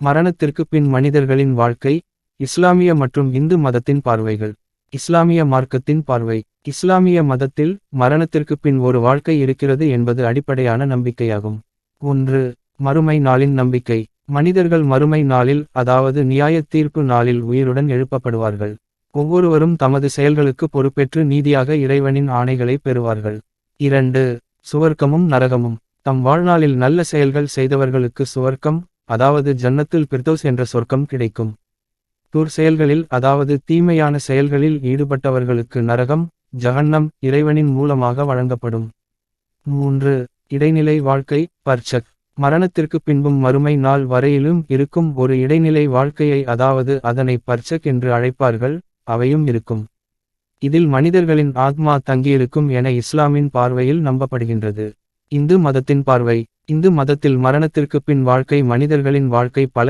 மரணத்திற்கு பின் மனிதர்களின் வாழ்க்கை. இஸ்லாமிய மற்றும் இந்து மதத்தின் பார்வைகள். இஸ்லாமிய மார்க்கத்தின் பார்வை. இஸ்லாமிய மதத்தில் மரணத்திற்கு பின் ஒரு வாழ்க்கை இருக்கிறது என்பது அடிப்படையான நம்பிக்கையாகும். 1. மறுமை நாளின் நம்பிக்கை. மனிதர்கள் மறுமை நாளில், அதாவது நியாயத் தீர்ப்பு நாளில் உயிருடன் எழுப்பப்படுவார்கள். ஒவ்வொருவரும் தமது செயல்களுக்கு பொறுப்பேற்று நீதியாக இறைவனின் ஆணைகளை பெறுவார்கள். 2. சுவர்க்கமும் நரகமும். தம் வாழ்நாளில் நல்ல செயல்கள் செய்தவர்களுக்கு சுவர்க்கம், அதாவது ஜன்னத்துல் பிர்தௌஸ் என்ற சொர்க்கம் கிடைக்கும். செயல்களில், அதாவது தீமையான செயல்களில் ஈடுபட்டவர்களுக்கு நரகம், ஜஹன்னம், இறைவனின் மூலமாக வழங்கப்படும். 3. இடைநிலை வாழ்க்கை, பர்சக். மரணத்திற்கு பின்பும் மறுமை நாள் வரையிலும் இருக்கும் ஒரு இடைநிலை வாழ்க்கையை, அதாவது அதனை பர்சக் என்று அழைப்பார்கள், அவையும் இருக்கும். இதில் மனிதர்களின் ஆத்மா தங்கியிருக்கும் என இஸ்லாமின் பார்வையில் நம்பப்படுகின்றது. இந்து மதத்தின் பார்வை. இந்து மதத்தில் மரணத்திற்கு பின் வாழ்க்கை மனிதர்களின் வாழ்க்கை பல